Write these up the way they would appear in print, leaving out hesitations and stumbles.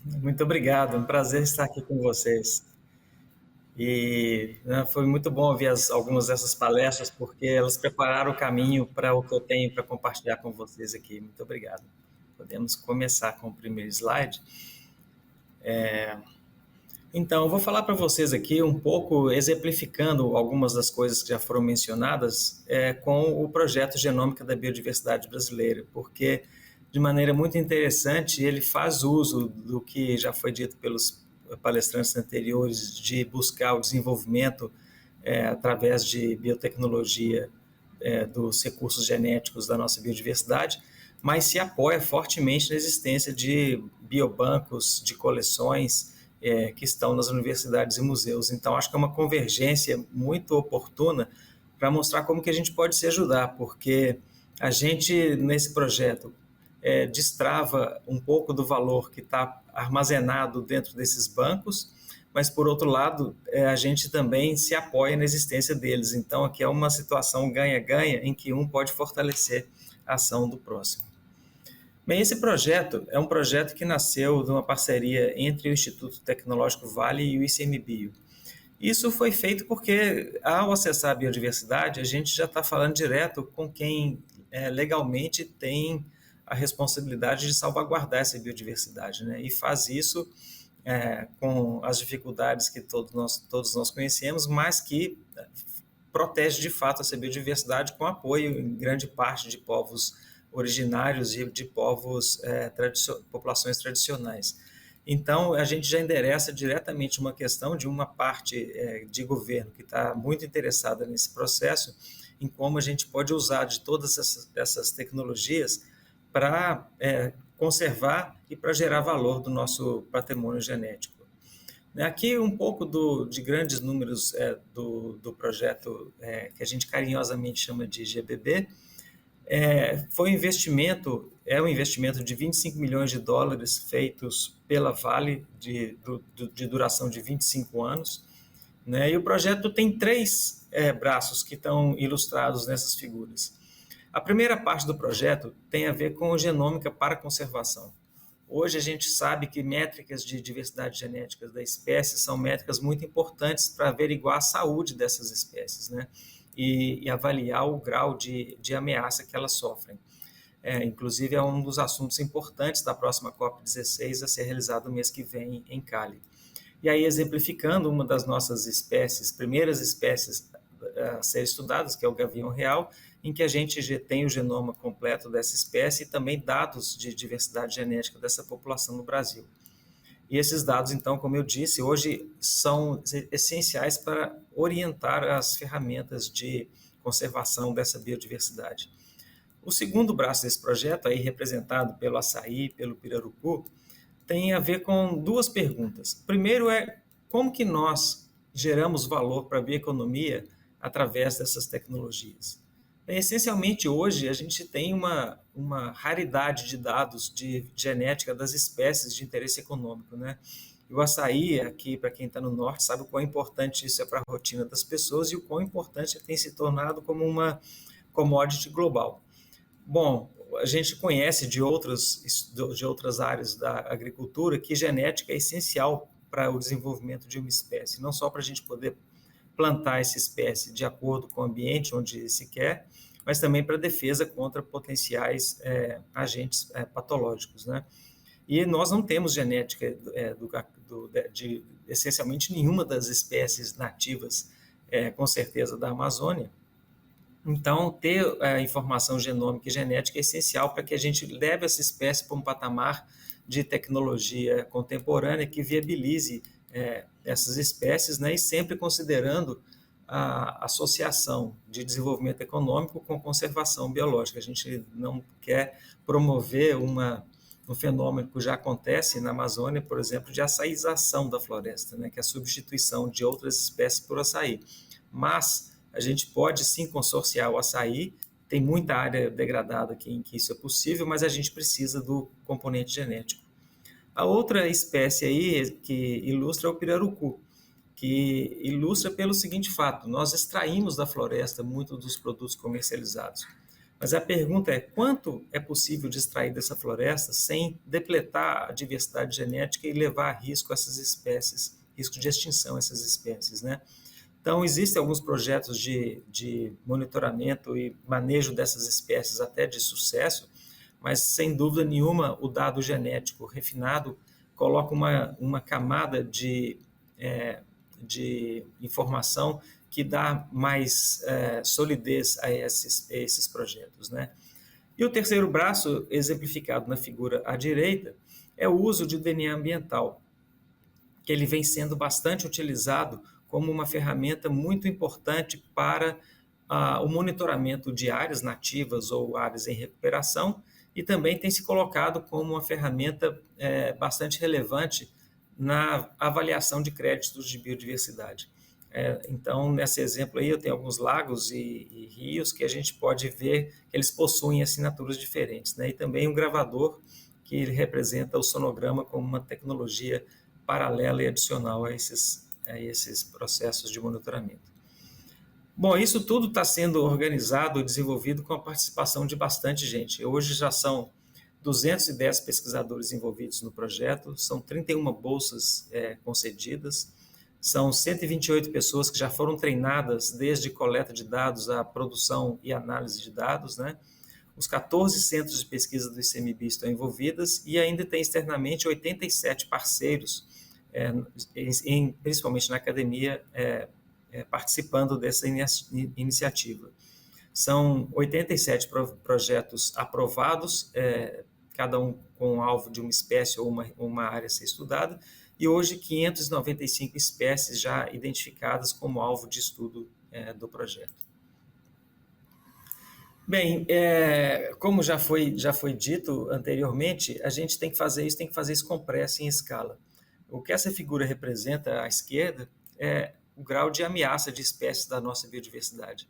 Muito obrigado, é um prazer estar aqui com vocês. Foi muito bom ouvir algumas dessas palestras, porque elas prepararam o caminho para o que eu tenho para compartilhar com vocês aqui. Muito obrigado. Podemos começar com o primeiro slide. Então, eu vou falar para vocês aqui um pouco, exemplificando algumas das coisas que já foram mencionadas, com o projeto Genômica da Biodiversidade Brasileira, porque, de maneira muito interessante, ele faz uso do que já foi dito pelos palestrantes anteriores, de buscar o desenvolvimento através de biotecnologia dos recursos genéticos da nossa biodiversidade, mas se apoia fortemente na existência de biobancos, de coleções que estão nas universidades e museus. Então, acho que é uma convergência muito oportuna para mostrar como que a gente pode se ajudar, porque a gente, nesse projeto, destrava um pouco do valor que está armazenado dentro desses bancos, mas, por outro lado, a gente também se apoia na existência deles. Então, aqui é uma situação ganha-ganha em que um pode fortalecer a ação do próximo. Bem, esse projeto é um projeto que nasceu de uma parceria entre o Instituto Tecnológico Vale e o ICMBio. Isso foi feito porque, ao acessar a biodiversidade, a gente já está falando direto com quem legalmente tem a responsabilidade de salvaguardar essa biodiversidade, né? E faz isso com as dificuldades que todos nós conhecemos, mas que protege de fato essa biodiversidade com apoio em grande parte de povos originários e de povos populações tradicionais. Então, a gente já endereça diretamente uma questão de uma parte de governo que está muito interessada nesse processo, em como a gente pode usar de todas essas tecnologias para conservar e para gerar valor do nosso patrimônio genético. Aqui um pouco de grandes números do projeto que a gente carinhosamente chama de GBB. Foi um investimento de 25 milhões de dólares feitos pela Vale de duração de 25 anos. Né? E o projeto tem três braços que estão ilustrados nessas figuras. A primeira parte do projeto tem a ver com genômica para conservação. Hoje a gente sabe que métricas de diversidade genética da espécie são métricas muito importantes para averiguar a saúde dessas espécies, né? E avaliar o grau de ameaça que elas sofrem. Inclusive, é um dos assuntos importantes da próxima COP16 a ser realizado no mês que vem em Cali. E aí, exemplificando uma das nossas espécies, primeiras espécies a ser estudadas, que é o gavião real, em que a gente já tem o genoma completo dessa espécie e também dados de diversidade genética dessa população no Brasil. E esses dados, então, como eu disse, hoje são essenciais para orientar as ferramentas de conservação dessa biodiversidade. O segundo braço desse projeto, aí representado pelo açaí, pelo pirarucu, tem a ver com duas perguntas. Primeiro como que nós geramos valor para a bioeconomia através dessas tecnologias? Essencialmente, hoje, a gente tem uma raridade de dados de genética das espécies de interesse econômico, né? E o açaí, aqui, para quem está no norte, sabe o quão importante isso é para a rotina das pessoas e o quão importante tem se tornado como uma commodity global. Bom, a gente conhece de outras áreas da agricultura que genética é essencial para o desenvolvimento de uma espécie, não só para a gente poder plantar essa espécie de acordo com o ambiente onde se quer, mas também para defesa contra potenciais agentes patológicos, né? E nós não temos genética de essencialmente nenhuma das espécies nativas, com certeza, da Amazônia. Então, ter a informação genômica e genética é essencial para que a gente leve essa espécie para um patamar de tecnologia contemporânea que viabilize essas espécies, né, e sempre considerando a associação de desenvolvimento econômico com conservação biológica. A gente não quer promover um fenômeno que já acontece na Amazônia, por exemplo, de açaização da floresta, né, que é a substituição de outras espécies por açaí. Mas a gente pode sim consorciar o açaí, tem muita área degradada aqui em que isso é possível, mas a gente precisa do componente genético. A outra espécie aí que ilustra é o pirarucu, que ilustra pelo seguinte fato: nós extraímos da floresta muito dos produtos comercializados. Mas a pergunta é: quanto é possível de extrair dessa floresta sem depletar a diversidade genética e levar a risco essas espécies, risco de extinção essas espécies, né? Então, existem alguns projetos de monitoramento e manejo dessas espécies até de sucesso, mas, sem dúvida nenhuma, o dado genético refinado coloca uma camada de informação que dá mais solidez a esses projetos, né? E o terceiro braço, exemplificado na figura à direita, é o uso de DNA ambiental, que ele vem sendo bastante utilizado como uma ferramenta muito importante para o monitoramento de áreas nativas ou áreas em recuperação, e também tem se colocado como uma ferramenta bastante relevante na avaliação de créditos de biodiversidade. Então, nesse exemplo aí, eu tenho alguns lagos e rios que a gente pode ver que eles possuem assinaturas diferentes, né? E também um gravador que ele representa o sonograma como uma tecnologia paralela e adicional a esses processos de monitoramento. Bom, isso tudo está sendo organizado e desenvolvido com a participação de bastante gente. Hoje já são 210 pesquisadores envolvidos no projeto, são 31 bolsas concedidas, são 128 pessoas que já foram treinadas desde coleta de dados à produção e análise de dados, né? Os 14 centros de pesquisa do ICMBio estão envolvidas e ainda tem externamente 87 parceiros, principalmente na academia, participando dessa iniciativa. São 87 projetos aprovados, cada um com o alvo de uma espécie ou uma área a ser estudada, e hoje 595 espécies já identificadas como alvo de estudo do projeto. Bem, como já foi dito anteriormente, a gente tem que fazer isso com pressa em escala. O que essa figura representa à esquerda é o grau de ameaça de espécies da nossa biodiversidade.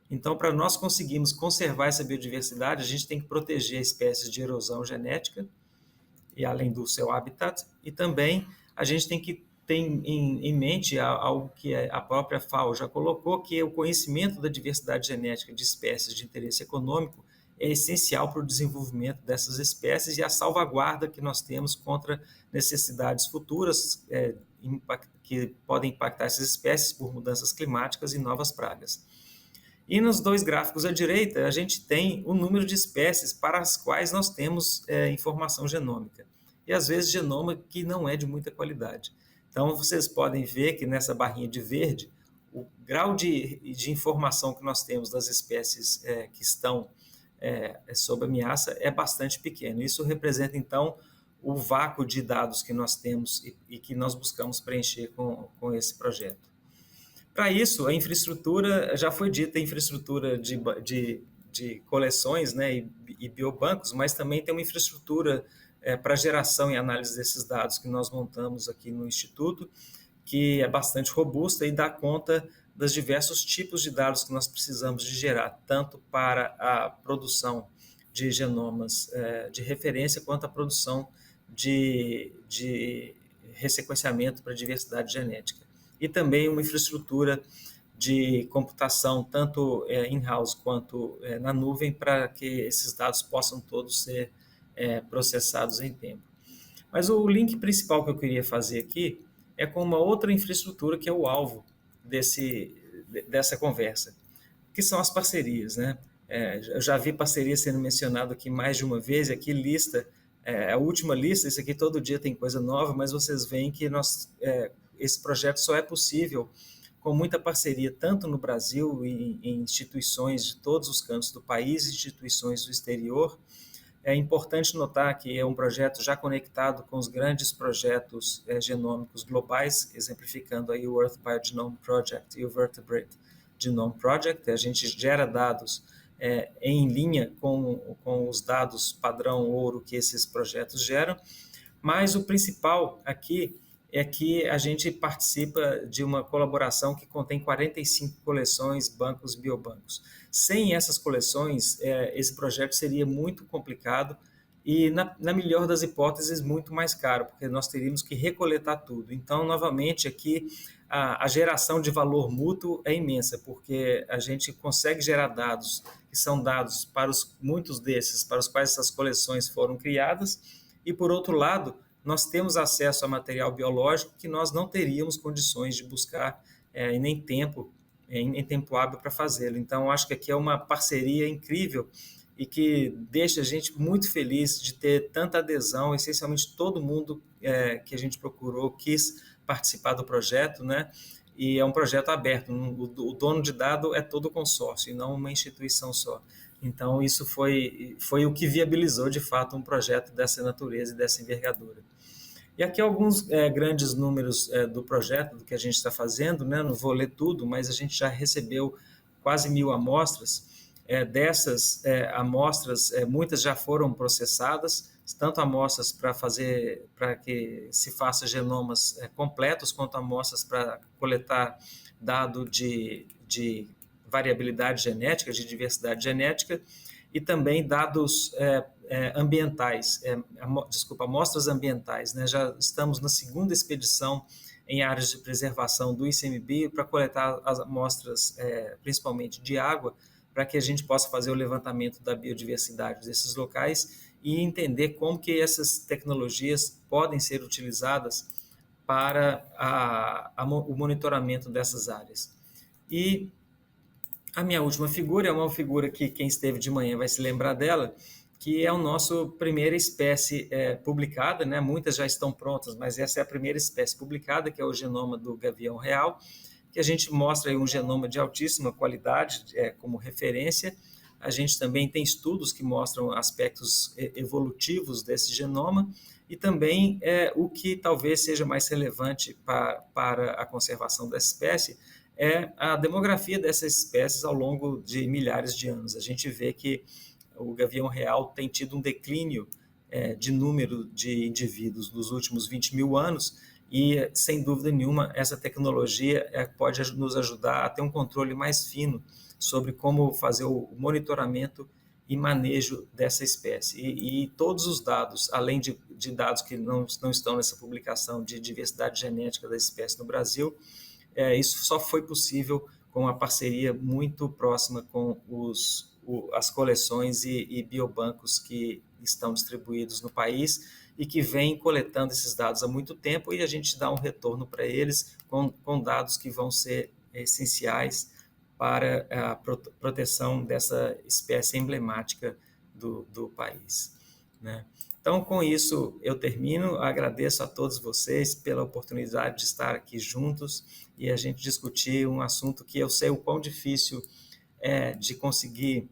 Então, para nós conseguirmos conservar essa biodiversidade, a gente tem que proteger espécies de erosão genética, e além do seu habitat, e também a gente tem que ter em mente algo que a própria FAO já colocou, que é o conhecimento da diversidade genética de espécies de interesse econômico é essencial para o desenvolvimento dessas espécies e a salvaguarda que nós temos contra necessidades futuras que podem impactar essas espécies por mudanças climáticas e novas pragas. E nos dois gráficos à direita, a gente tem o número de espécies para as quais nós temos informação genômica. E às vezes genoma que não é de muita qualidade. Então, vocês podem ver que nessa barrinha de verde, o grau de informação que nós temos das espécies que estão sob ameaça é bastante pequeno. Isso representa, então, o vácuo de dados que nós temos e que nós buscamos preencher com esse projeto. Para isso, a infraestrutura, já foi dita, a infraestrutura de coleções, né, e biobancos, mas também tem uma infraestrutura para geração e análise desses dados que nós montamos aqui no Instituto, que é bastante robusta e dá conta dos diversos tipos de dados que nós precisamos de gerar, tanto para a produção de genomas de referência, quanto a produção de ressequenciamento para diversidade genética. E também uma infraestrutura de computação, tanto in-house quanto na nuvem, para que esses dados possam todos ser processados em tempo. Mas o link principal que eu queria fazer aqui é com uma outra infraestrutura que é o alvo dessa conversa, que são as parcerias, né? Eu já vi parceria sendo mencionado aqui mais de uma vez, aqui lista, a última lista, isso aqui todo dia tem coisa nova, mas vocês veem que esse projeto só é possível com muita parceria, tanto no Brasil e em instituições de todos os cantos do país, instituições do exterior. É importante notar que é um projeto já conectado com os grandes projetos genômicos globais, exemplificando aí o Earth Biogenome Project e o Vertebrate Genome Project. A gente gera dados em linha com os dados padrão ouro que esses projetos geram, mas o principal aqui é que a gente participa de uma colaboração que contém 45 coleções, bancos, biobancos. Sem essas coleções, esse projeto seria muito complicado e, na melhor das hipóteses, muito mais caro, porque nós teríamos que recoletar tudo. Então, novamente, aqui a geração de valor mútuo é imensa, porque a gente consegue gerar dados que são dados para muitos desses, para os quais essas coleções foram criadas, e por outro lado, nós temos acesso a material biológico que nós não teríamos condições de buscar e nem tempo, em tempo hábil para fazê-lo. Então, acho que aqui é uma parceria incrível e que deixa a gente muito feliz de ter tanta adesão, essencialmente todo mundo que a gente procurou quis participar do projeto, né? E é um projeto aberto, o dono de dado é todo o consórcio e não uma instituição só. Então, isso foi o que viabilizou, de fato, um projeto dessa natureza e dessa envergadura. E aqui alguns grandes números do projeto, do que a gente está fazendo, né? Não vou ler tudo, mas a gente já recebeu quase 1.000 amostras. Dessas amostras, muitas já foram processadas, tanto amostras para que se faça genomas completos, quanto amostras para coletar dado de variabilidade genética, de diversidade genética, e também dados ambientais, amostras ambientais, né? Já estamos na segunda expedição em áreas de preservação do ICMBio para coletar as amostras, principalmente de água, para que a gente possa fazer o levantamento da biodiversidade desses locais e entender como que essas tecnologias podem ser utilizadas para o monitoramento dessas áreas. E a minha última figura é uma figura que quem esteve de manhã vai se lembrar dela, que é a nossa primeira espécie publicada, né? Muitas já estão prontas, mas essa é a primeira espécie publicada, que é o genoma do gavião real, que a gente mostra aí um genoma de altíssima qualidade como referência. A gente também tem estudos que mostram aspectos evolutivos desse genoma e também o que talvez seja mais relevante para a conservação dessa espécie é a demografia dessas espécies ao longo de milhares de anos. A gente vê que o gavião real tem tido um declínio de número de indivíduos nos últimos 20.000 anos e, sem dúvida nenhuma, essa tecnologia pode nos ajudar a ter um controle mais fino sobre como fazer o monitoramento e manejo dessa espécie. E todos os dados, além de dados que não estão nessa publicação de diversidade genética da espécie no Brasil, isso só foi possível com uma parceria muito próxima com as coleções e biobancos que estão distribuídos no país e que vêm coletando esses dados há muito tempo, e a gente dá um retorno para eles com dados que vão ser essenciais para a proteção dessa espécie emblemática do país, né? Então, com isso, eu termino. Agradeço a todos vocês pela oportunidade de estar aqui juntos e a gente discutir um assunto que eu sei o quão difícil é de conseguir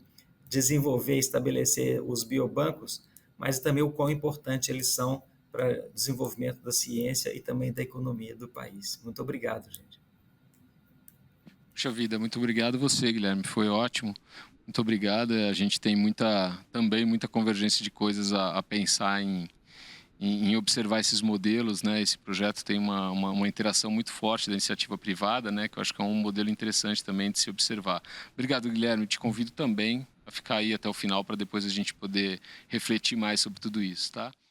desenvolver e estabelecer os biobancos, mas também o quão importante eles são para o desenvolvimento da ciência e também da economia do país. Muito obrigado, gente. Puxa vida, muito obrigado você, Guilherme, foi ótimo. Muito obrigado, a gente tem também muita convergência de coisas a pensar em observar esses modelos, né? Esse projeto tem uma interação muito forte da iniciativa privada, né? Que eu acho que é um modelo interessante também de se observar. Obrigado, Guilherme, te convido também a ficar aí até o final para depois a gente poder refletir mais sobre tudo isso, tá?